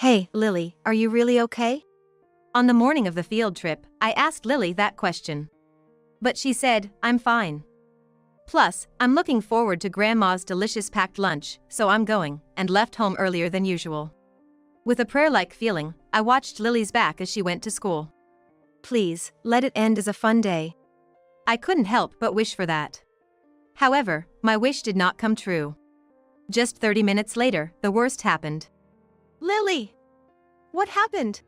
Hey, Lily, are you really okay? On the morning of the field trip, I asked Lily that question. But she said, I'm fine. Plus, I'm looking forward to Grandma's delicious packed lunch, so I'm going, and left home earlier than usual. With a prayer-like feeling, I watched Lily's back as she went to school. Please, let it end as a fun day. I couldn't help but wish for that. However, my wish did not come true. Just 30 minutes later, the worst happened. Lily! What happened?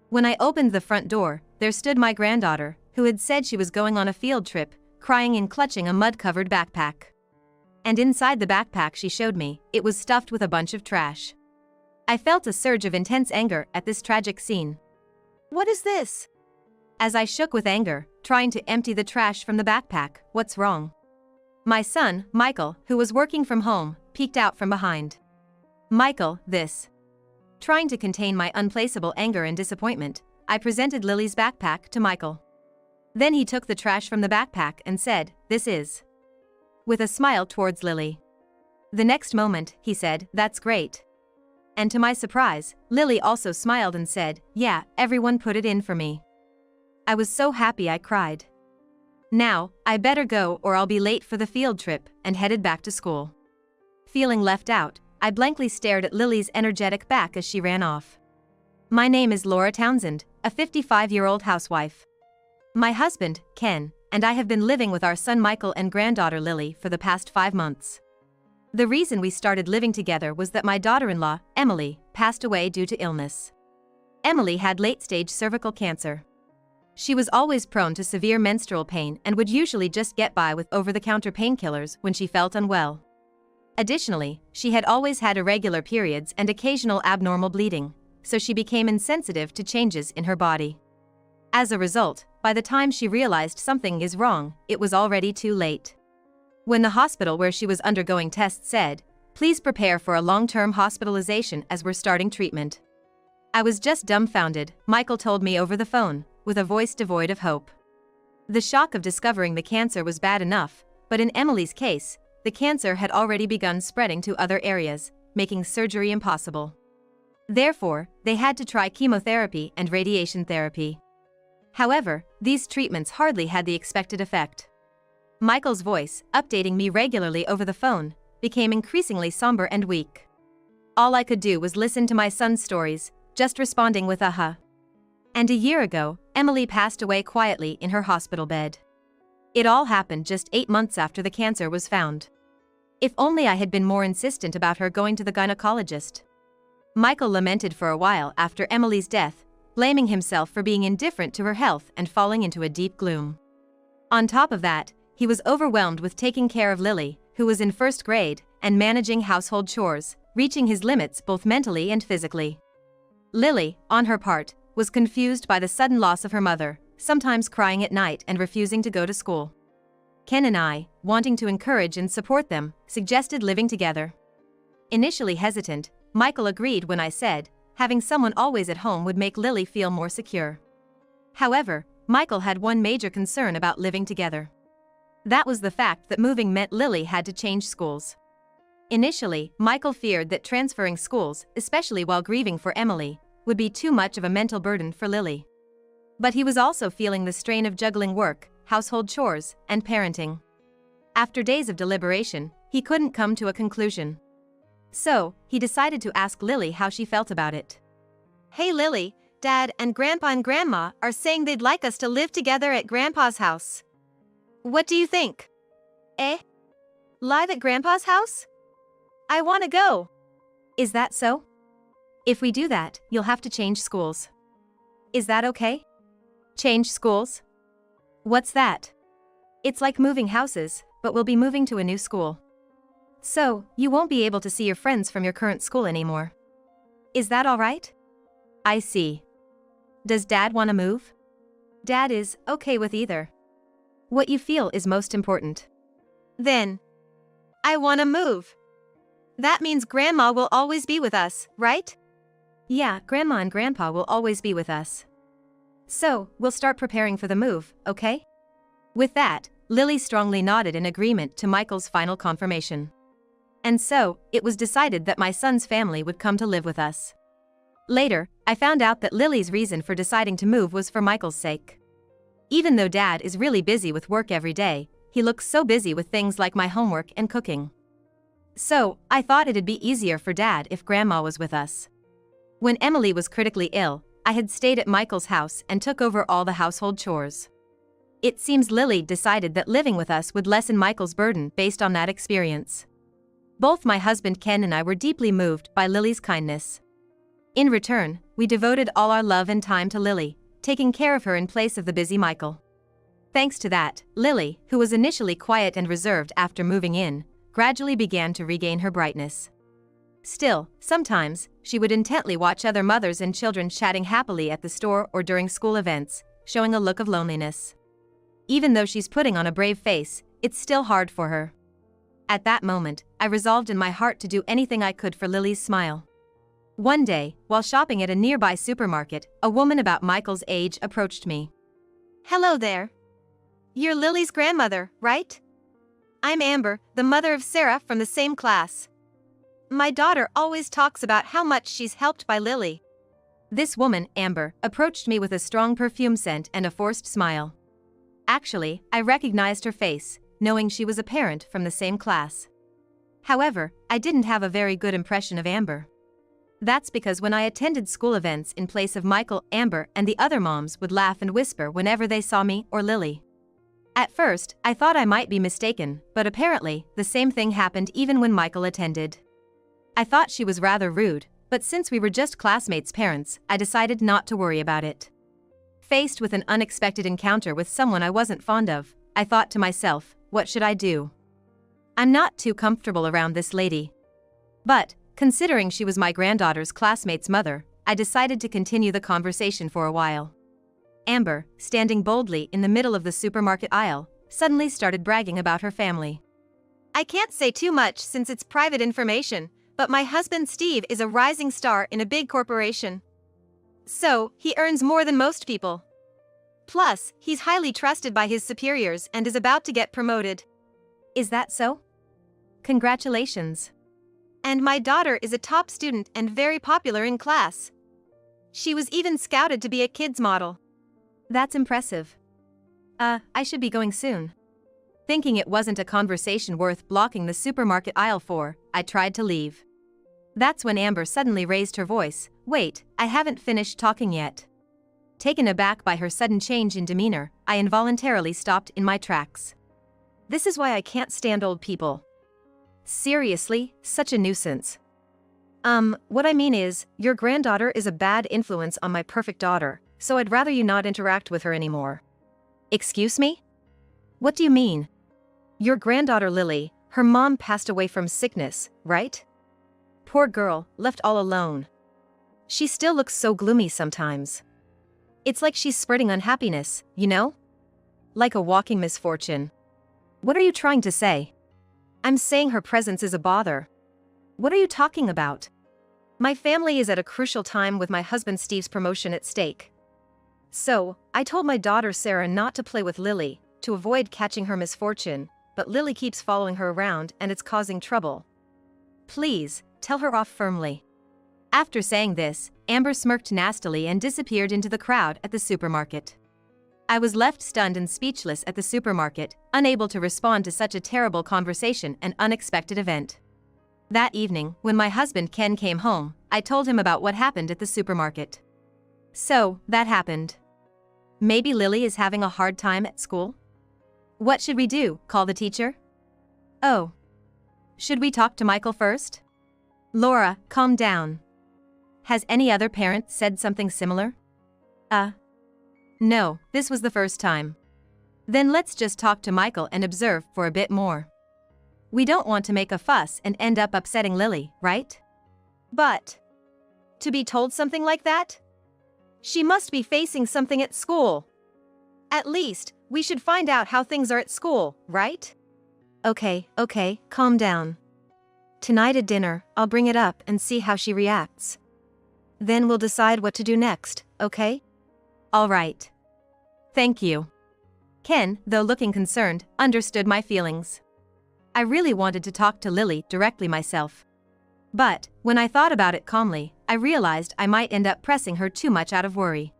When I opened the front door, there stood my granddaughter, who had said she was going on a field trip, crying and clutching a mud-covered backpack. And inside the backpack she showed me, it was stuffed with a bunch of trash. I felt a surge of intense anger at this tragic scene. What is this? As I shook with anger, trying to empty the trash from the backpack, what's wrong? My son, Michael, who was working from home, peeked out from behind. Michael, this. Trying to contain my unplaceable anger and disappointment, I presented Lily's backpack to Michael. Then he took the trash from the backpack and said, "This is." With a smile towards Lily. The next moment, he said, "That's great." And to my surprise, Lily also smiled and said, "Yeah, everyone put it in for me." I was so happy I cried. Now, I better go or I'll be late for the field trip, and headed back to school. Feeling left out, I blankly stared at Lily's energetic back as she ran off. My name is Laura Townsend, a 55-year-old housewife. My husband, Ken, and I have been living with our son Michael and granddaughter Lily for the past 5 months. The reason we started living together was that my daughter-in-law, Emily, passed away due to illness. Emily had late-stage cervical cancer. She was always prone to severe menstrual pain and would usually just get by with over-the-counter painkillers when she felt unwell. Additionally, she had always had irregular periods and occasional abnormal bleeding, so she became insensitive to changes in her body. As a result, by the time she realized something is wrong, it was already too late. When the hospital where she was undergoing tests said, "Please prepare for a long-term hospitalization as we're starting treatment," I was just dumbfounded, Michael told me over the phone, with a voice devoid of hope. The shock of discovering the cancer was bad enough, but in Emily's case, the cancer had already begun spreading to other areas, making surgery impossible. Therefore, they had to try chemotherapy and radiation therapy. However, these treatments hardly had the expected effect. Michael's voice, updating me regularly over the phone, became increasingly somber and weak. All I could do was listen to my son's stories, just responding with a huh. And a year ago, Emily passed away quietly in her hospital bed. It all happened just 8 months after the cancer was found. If only I had been more insistent about her going to the gynecologist. Michael lamented for a while after Emily's death, blaming himself for being indifferent to her health and falling into a deep gloom. On top of that, he was overwhelmed with taking care of Lily, who was in 1st grade, and managing household chores, reaching his limits both mentally and physically. Lily, on her part, was confused by the sudden loss of her mother, sometimes crying at night and refusing to go to school. Ken and I, wanting to encourage and support them, suggested living together. Initially hesitant, Michael agreed when I said, having someone always at home would make Lily feel more secure. However, Michael had one major concern about living together. That was the fact that moving meant Lily had to change schools. Initially, Michael feared that transferring schools, especially while grieving for Emily, would be too much of a mental burden for Lily. But he was also feeling the strain of juggling work, household chores, and parenting. After days of deliberation, he couldn't come to a conclusion. So, he decided to ask Lily how she felt about it. "Hey Lily, Dad and Grandpa and Grandma are saying they'd like us to live together at Grandpa's house. What do you think?" "Eh? Live at Grandpa's house? I want to go." "Is that so? If we do that, you'll have to change schools. Is that okay?" "Change schools? What's that?" "It's like moving houses, but we'll be moving to a new school. So, you won't be able to see your friends from your current school anymore. Is that all right?" "I see. Does Dad want to move?" "Dad is okay with either. What you feel is most important." "Then, I want to move. That means Grandma will always be with us, right?" "Yeah, Grandma and Grandpa will always be with us. So, we'll start preparing for the move, okay?" With that, Lily strongly nodded in agreement to Michael's final confirmation. And so, it was decided that my son's family would come to live with us. Later, I found out that Lily's reason for deciding to move was for Michael's sake. Even though Dad is really busy with work every day, he looks so busy with things like my homework and cooking. So, I thought it'd be easier for Dad if Grandma was with us. When Emily was critically ill, I had stayed at Michael's house and took over all the household chores. It seems Lily decided that living with us would lessen Michael's burden based on that experience. Both my husband Ken and I were deeply moved by Lily's kindness. In return, we devoted all our love and time to Lily, taking care of her in place of the busy Michael. Thanks to that, Lily, who was initially quiet and reserved after moving in, gradually began to regain her brightness. Still, sometimes, she would intently watch other mothers and children chatting happily at the store or during school events, showing a look of loneliness. Even though she's putting on a brave face, it's still hard for her. At that moment, I resolved in my heart to do anything I could for Lily's smile. One day, while shopping at a nearby supermarket, a woman about Michael's age approached me. Hello there. You're Lily's grandmother, right? I'm Amber, the mother of Sarah from the same class. My daughter always talks about how much she's helped by Lily. This woman, Amber, approached me with a strong perfume scent and a forced smile. Actually, I recognized her face, knowing she was a parent from the same class. However, I didn't have a very good impression of Amber. That's because when I attended school events in place of Michael, Amber and the other moms would laugh and whisper whenever they saw me or Lily. At first, I thought I might be mistaken, but apparently, the same thing happened even when Michael attended. I thought she was rather rude, but since we were just classmates' parents, I decided not to worry about it. Faced with an unexpected encounter with someone I wasn't fond of, I thought to myself, what should I do? I'm not too comfortable around this lady. But, considering she was my granddaughter's classmate's mother, I decided to continue the conversation for a while. Amber, standing boldly in the middle of the supermarket aisle, suddenly started bragging about her family. I can't say too much since it's private information, but my husband Steve is a rising star in a big corporation. So, he earns more than most people. Plus, he's highly trusted by his superiors and is about to get promoted. Is that so? Congratulations. And my daughter is a top student and very popular in class. She was even scouted to be a kids model. That's impressive. I should be going soon. Thinking it wasn't a conversation worth blocking the supermarket aisle for, I tried to leave. That's when Amber suddenly raised her voice. Wait, I haven't finished talking yet. Taken aback by her sudden change in demeanor, I involuntarily stopped in my tracks. This is why I can't stand old people. Seriously, such a nuisance. What I mean is, your granddaughter is a bad influence on my perfect daughter, so I'd rather you not interact with her anymore. Excuse me? What do you mean? Your granddaughter Lily, her mom passed away from sickness, right? Poor girl, left all alone. She still looks so gloomy sometimes. It's like she's spreading unhappiness, you know? Like a walking misfortune. What are you trying to say? I'm saying her presence is a bother. What are you talking about? My family is at a crucial time with my husband Steve's promotion at stake. So, I told my daughter Sarah not to play with Lily, to avoid catching her misfortune, but Lily keeps following her around and it's causing trouble. Please, tell her off firmly. After saying this, Amber smirked nastily and disappeared into the crowd at the supermarket. I was left stunned and speechless at the supermarket, unable to respond to such a terrible conversation and unexpected event. That evening, when my husband Ken came home, I told him about what happened at the supermarket. So, that happened. Maybe Lily is having a hard time at school? What should we do, call the teacher? Oh. Should we talk to Michael first? Laura, calm down. Has any other parent said something similar? No, this was the first time. Then let's just talk to Michael and observe for a bit more. We don't want to make a fuss and end up upsetting Lily, right? But to be told something like that? She must be facing something at school. At least, we should find out how things are at school, right? Okay, calm down. Tonight at dinner, I'll bring it up and see how she reacts. Then we'll decide what to do next, okay? All right. Thank you. Ken, though looking concerned, understood my feelings. I really wanted to talk to Lily directly myself. But, when I thought about it calmly, I realized I might end up pressing her too much out of worry.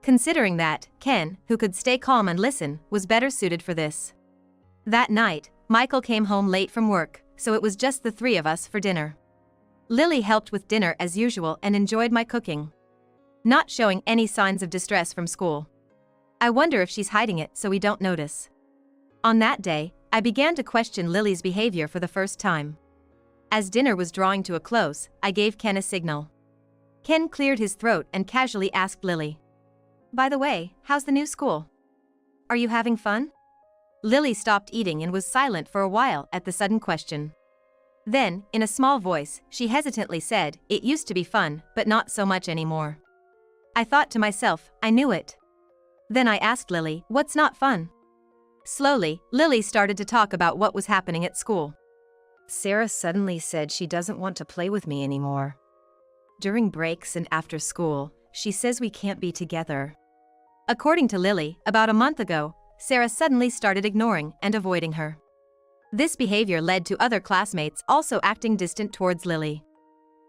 Considering that, Ken, who could stay calm and listen, was better suited for this. That night, Michael came home late from work, so it was just the three of us for dinner. Lily helped with dinner as usual and enjoyed my cooking, not showing any signs of distress from school. I wonder if she's hiding it so we don't notice. On that day, I began to question Lily's behavior for the first time. As dinner was drawing to a close, I gave Ken a signal. Ken cleared his throat and casually asked Lily, "By the way, how's the new school? Are you having fun?" Lily stopped eating and was silent for a while at the sudden question. Then, in a small voice, she hesitantly said, "It used to be fun, but not so much anymore." I thought to myself, I knew it. Then I asked Lily, "What's not fun?" Slowly, Lily started to talk about what was happening at school. Sarah suddenly said she doesn't want to play with me anymore. During breaks and after school, she says we can't be together. According to Lily, about a month ago, Sarah suddenly started ignoring and avoiding her. This behavior led to other classmates also acting distant towards Lily.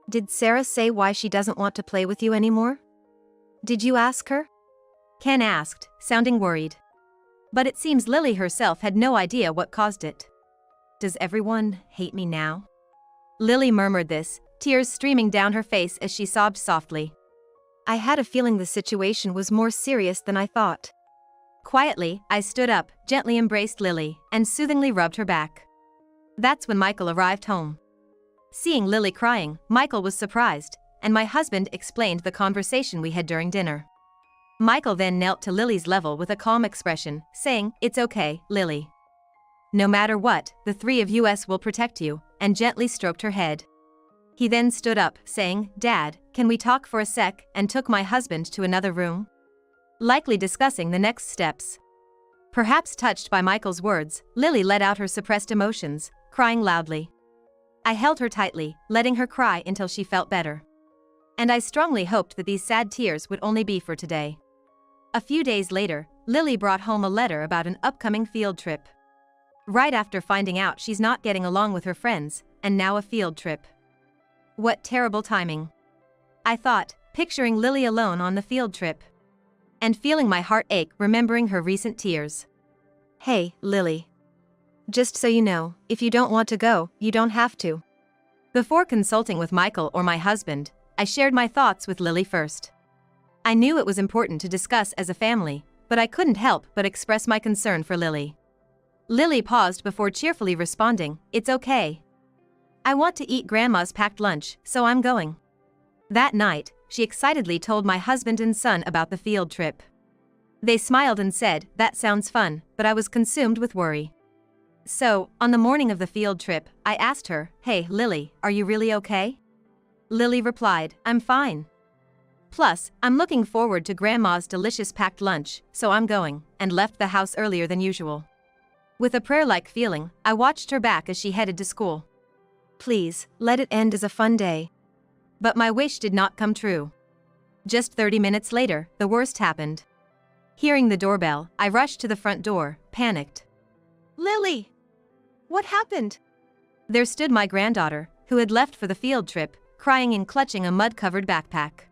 Did Sarah say why she doesn't want to play with you anymore? Did you ask her? Ken asked, sounding worried. But it seems Lily herself had no idea what caused it. Does everyone hate me now? Lily murmured this, tears streaming down her face as she sobbed softly. I had a feeling the situation was more serious than I thought. Quietly, I stood up, gently embraced Lily, and soothingly rubbed her back. That's when Michael arrived home. Seeing Lily crying, Michael was surprised, and my husband explained the conversation we had during dinner. Michael then knelt to Lily's level with a calm expression, saying, "It's okay, Lily. No matter what, the three of us will protect you," and gently stroked her head. He then stood up, saying, "Dad, can we talk for a sec?" and took my husband to another room, likely discussing the next steps. Perhaps touched by Michael's words, Lily let out her suppressed emotions, crying loudly. I held her tightly, letting her cry until she felt better. And I strongly hoped that these sad tears would only be for today. A few days later, Lily brought home a letter about an upcoming field trip. Right after finding out she's not getting along with her friends, and now a field trip. What terrible timing. I thought, picturing Lily alone on the field trip. And feeling my heart ache remembering her recent tears. Hey, Lily. Just so you know, if you don't want to go, you don't have to. Before consulting with Michael or my husband, I shared my thoughts with Lily first. I knew it was important to discuss as a family, but I couldn't help but express my concern for Lily. Lily paused before cheerfully responding, "It's okay. I want to eat Grandma's packed lunch, so I'm going." That night, she excitedly told my husband and son about the field trip. They smiled and said, "That sounds fun," but I was consumed with worry. So, on the morning of the field trip, I asked her, "Hey, Lily, are you really okay?" Lily replied, "I'm fine. Plus, I'm looking forward to Grandma's delicious packed lunch, so I'm going," and left the house earlier than usual. With a prayer-like feeling, I watched her back as she headed to school. Please, let it end as a fun day. But my wish did not come true. Just 30 minutes later, the worst happened. Hearing the doorbell, I rushed to the front door, panicked. Lily! What happened? There stood my granddaughter, who had left for the field trip, crying and clutching a mud-covered backpack.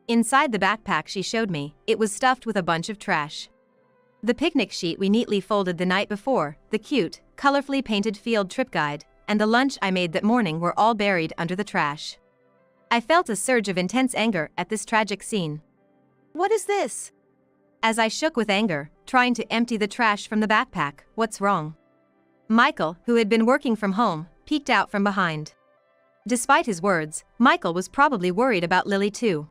Inside the backpack she showed me, it was stuffed with a bunch of trash. The picnic sheet we neatly folded the night before, the cute, colorfully painted field trip guide, and the lunch I made that morning were all buried under the trash. I felt a surge of intense anger at this tragic scene. What is this? As I shook with anger, trying to empty the trash from the backpack, "What's wrong?" Michael, who had been working from home, peeked out from behind. Despite his words, Michael was probably worried about Lily too.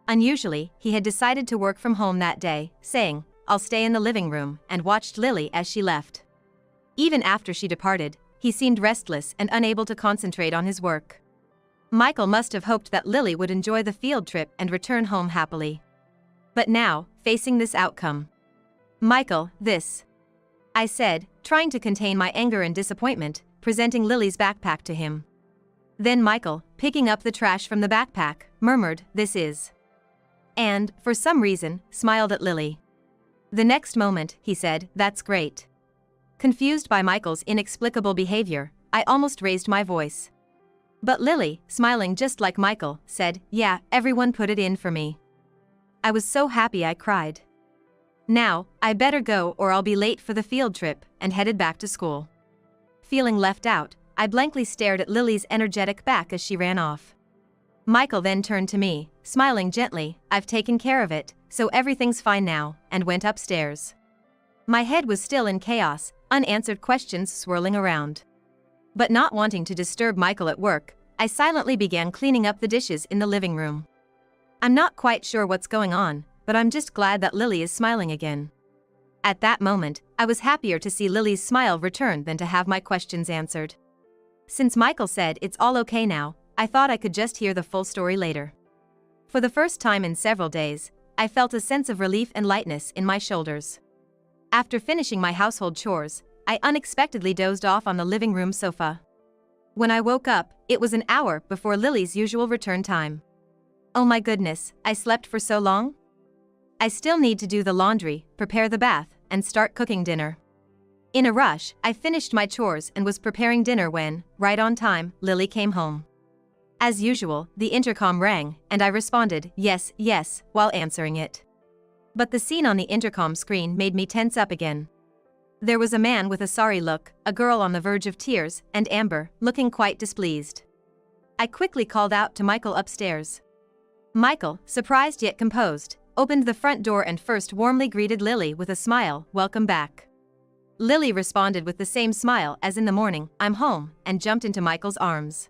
Unusually, he had decided to work from home that day, saying, "I'll stay in the living room," and watched Lily as she left. Even after she departed, he seemed restless and unable to concentrate on his work. Michael must have hoped that Lily would enjoy the field trip and return home happily. But now, facing this outcome. "Michael, this," I said, trying to contain my anger and disappointment, presenting Lily's backpack to him. Then Michael, picking up the trash from the backpack, murmured, "This is," and, for some reason, smiled at Lily. The next moment, he said, "That's great." Confused by Michael's inexplicable behavior, I almost raised my voice. But Lily, smiling just like Michael, said, "Yeah, everyone put it in for me." I was so happy I cried. Now, I better go or I'll be late for the field trip, and headed back to school. Feeling left out, I blankly stared at Lily's energetic back as she ran off. Michael then turned to me, smiling gently, "I've taken care of it, so everything's fine now," and went upstairs. My head was still in chaos, unanswered questions swirling around. But not wanting to disturb Michael at work, I silently began cleaning up the dishes in the living room. I'm not quite sure what's going on, but I'm just glad that Lily is smiling again. At that moment, I was happier to see Lily's smile return than to have my questions answered. Since Michael said it's all okay now, I thought I could just hear the full story later. For the first time in several days, I felt a sense of relief and lightness in my shoulders. After finishing my household chores, I unexpectedly dozed off on the living room sofa. When I woke up, it was an hour before Lily's usual return time. Oh my goodness, I slept for so long? I still need to do the laundry, prepare the bath, and start cooking dinner. In a rush, I finished my chores and was preparing dinner when, right on time, Lily came home. As usual, the intercom rang, and I responded, "Yes, yes," while answering it. But the scene on the intercom screen made me tense up again. There was a man with a sorry look, a girl on the verge of tears, and Amber, looking quite displeased. I quickly called out to Michael upstairs. Michael, surprised yet composed, opened the front door and first warmly greeted Lily with a smile, "Welcome back." Lily responded with the same smile as in the morning, "I'm home," and jumped into Michael's arms.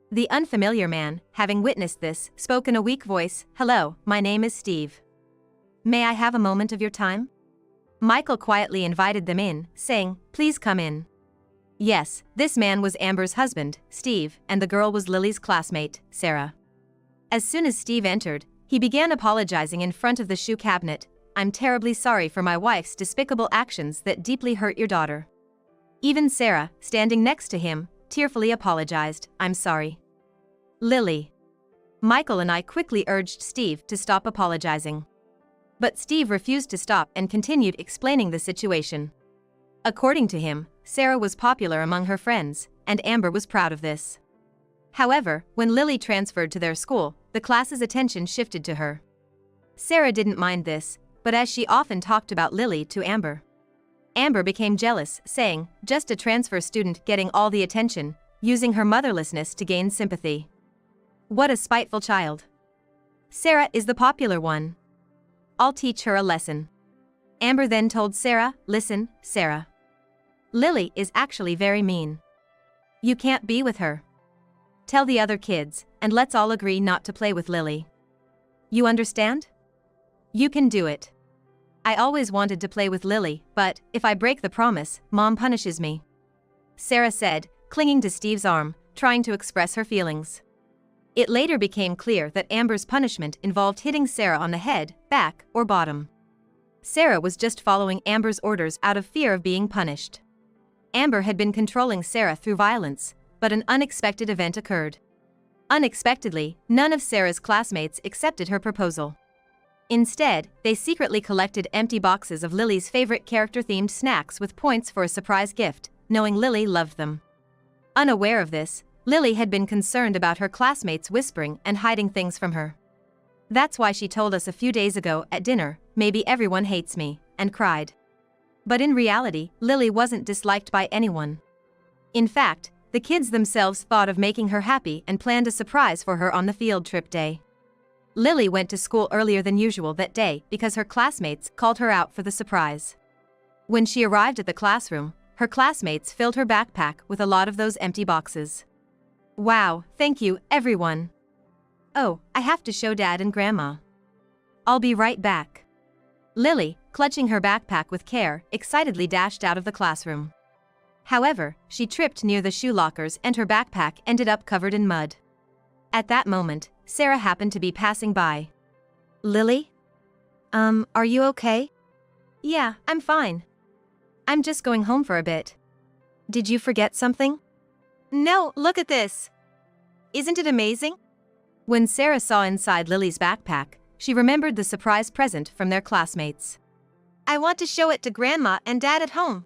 The unfamiliar man, having witnessed this, spoke in a weak voice, "Hello, my name is Steve. May I have a moment of your time?" Michael quietly invited them in, saying, "Please come in." Yes, this man was Amber's husband, Steve, and the girl was Lily's classmate, Sarah. As soon as Steve entered, he began apologizing in front of the shoe cabinet. "I'm terribly sorry for my wife's despicable actions that deeply hurt your daughter." Even Sarah, standing next to him, tearfully apologized, "I'm sorry." Lily. Michael and I quickly urged Steve to stop apologizing. But Steve refused to stop and continued explaining the situation. According to him, Sarah was popular among her friends, and Amber was proud of this. However, when Lily transferred to their school, the class's attention shifted to her. Sarah didn't mind this, but as she often talked about Lily to Amber, Amber became jealous, saying, "Just a transfer student getting all the attention," using her motherlessness to gain sympathy. What a spiteful child. Sarah is the popular one. I'll teach her a lesson. Amber then told Sarah, "Listen, Sarah. Lily is actually very mean. You can't be with her. Tell the other kids, and let's all agree not to play with Lily. You understand? You can do it. I always wanted to play with Lily, but if I break the promise, Mom punishes me," Sarah said, clinging to Steve's arm, trying to express her feelings. It later became clear that Amber's punishment involved hitting Sarah on the head, back, or bottom. Sarah was just following Amber's orders out of fear of being punished. Amber had been controlling Sarah through violence, but an unexpected event occurred. Unexpectedly, none of Sarah's classmates accepted her proposal. Instead, they secretly collected empty boxes of Lily's favorite character-themed snacks with points for a surprise gift, knowing Lily loved them. Unaware of this, Lily had been concerned about her classmates whispering and hiding things from her. That's why she told us a few days ago at dinner, "Maybe everyone hates me," and cried. But in reality, Lily wasn't disliked by anyone. In fact, the kids themselves thought of making her happy and planned a surprise for her on the field trip day. Lily went to school earlier than usual that day because her classmates called her out for the surprise. When she arrived at the classroom, her classmates filled her backpack with a lot of those empty boxes. "Wow, thank you, everyone. Oh, I have to show Dad and Grandma. I'll be right back." Lily, clutching her backpack with care, excitedly dashed out of the classroom. However, she tripped near the shoe lockers and her backpack ended up covered in mud. At that moment, Sarah happened to be passing by. "Lily? Are you okay?" "Yeah, I'm fine. I'm just going home for a bit." "Did you forget something?" No, look at this. Isn't it amazing? When Sarah saw inside Lily's backpack, she remembered the surprise present from their classmates. "I want to show it to Grandma and Dad at home,"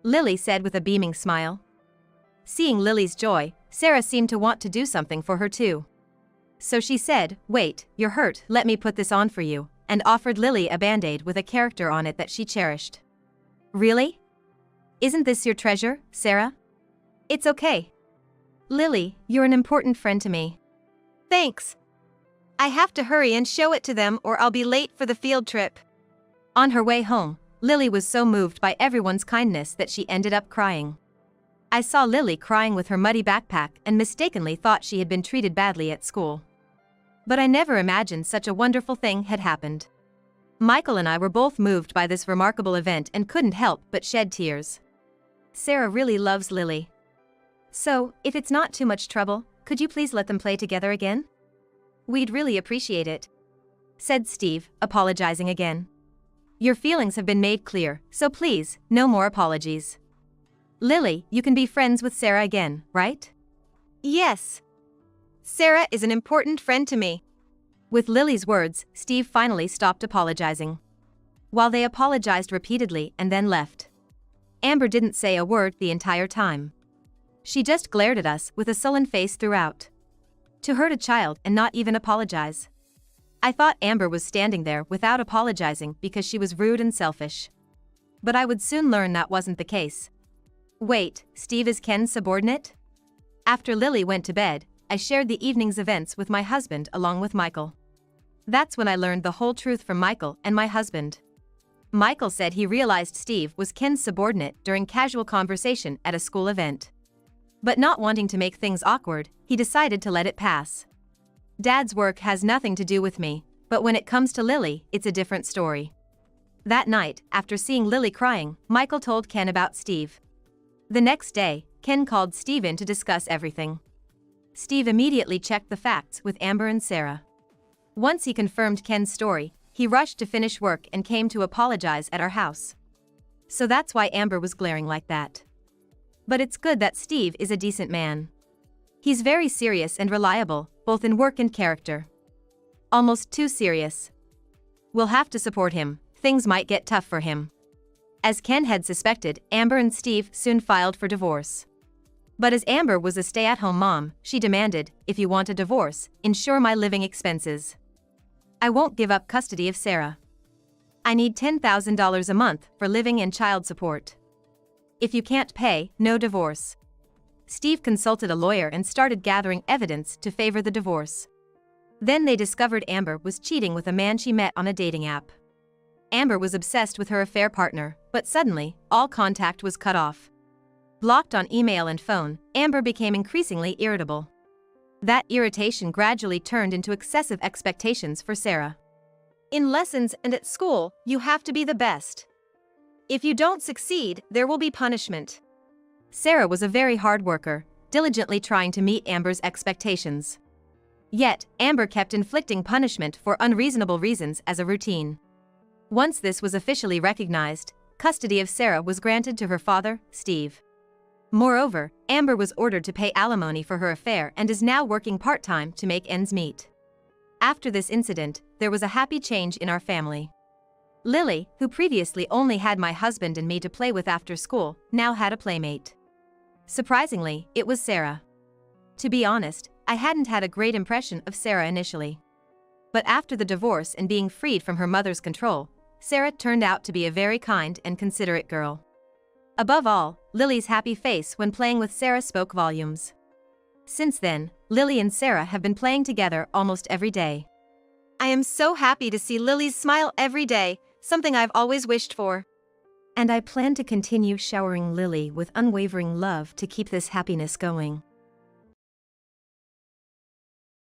Lily said with a beaming smile. Seeing Lily's joy, Sarah seemed to want to do something for her too. So she said, "Wait, you're hurt, let me put this on for you," and offered Lily a band-aid with a character on it that she cherished. "Really? Isn't this your treasure, Sarah?" "It's okay. Lily, you're an important friend to me." Thanks. I have to hurry and show it to them or I'll be late for the field trip. On her way home, Lily was so moved by everyone's kindness that she ended up crying. I saw Lily crying with her muddy backpack and mistakenly thought she had been treated badly at school. But I never imagined such a wonderful thing had happened. Michael and I were both moved by this remarkable event and couldn't help but shed tears. Sarah really loves Lily. So, if it's not too much trouble, could you please let them play together again? We'd really appreciate it," said Steve, apologizing again. "Your feelings have been made clear, so please, no more apologies. Lily, you can be friends with Sarah again, right?" Yes. Sarah is an important friend to me. With Lily's words, Steve finally stopped apologizing. While they apologized repeatedly and then left. Amber didn't say a word the entire time. She just glared at us with a sullen face throughout. To hurt a child and not even apologize. I thought Amber was standing there without apologizing because she was rude and selfish. But I would soon learn that wasn't the case. Wait, Steve is Ken's subordinate? After Lily went to bed, I shared the evening's events with my husband along with Michael. That's when I learned the whole truth from Michael and my husband. Michael said he realized Steve was Ken's subordinate during casual conversation at a school event. But not wanting to make things awkward, he decided to let it pass. Dad's work has nothing to do with me, but when it comes to Lily, it's a different story. That night, after seeing Lily crying, Michael told Ken about Steve. The next day, Ken called Steve in to discuss everything. Steve immediately checked the facts with Amber and Sarah. Once he confirmed Ken's story, he rushed to finish work and came to apologize at our house. So that's why Amber was glaring like that. But it's good that Steve is a decent man. He's very serious and reliable, both in work and character. Almost too serious. We'll have to support him, things might get tough for him. As Ken had suspected, Amber and Steve soon filed for divorce. But as Amber was a stay-at-home mom, she demanded, "If you want a divorce, insure my living expenses. I won't give up custody of Sarah. I need $10,000 a month for living and child support. If you can't pay, no divorce." Steve consulted a lawyer and started gathering evidence to favor the divorce. Then they discovered Amber was cheating with a man she met on a dating app. Amber was obsessed with her affair partner, but suddenly, all contact was cut off. Blocked on email and phone, Amber became increasingly irritable. That irritation gradually turned into excessive expectations for Sarah. In lessons and at school, you have to be the best. If you don't succeed, there will be punishment. Sarah was a very hard worker, diligently trying to meet Amber's expectations. Yet, Amber kept inflicting punishment for unreasonable reasons as a routine. Once this was officially recognized, custody of Sarah was granted to her father, Steve. Moreover, Amber was ordered to pay alimony for her affair and is now working part-time to make ends meet. After this incident, there was a happy change in our family. Lily, who previously only had my husband and me to play with after school, now had a playmate. Surprisingly, it was Sarah. To be honest, I hadn't had a great impression of Sarah initially. But after the divorce and being freed from her mother's control, Sarah turned out to be a very kind and considerate girl. Above all, Lily's happy face when playing with Sarah spoke volumes. Since then, Lily and Sarah have been playing together almost every day. I am so happy to see Lily's smile every day, something I've always wished for. And I plan to continue showering Lily with unwavering love to keep this happiness going.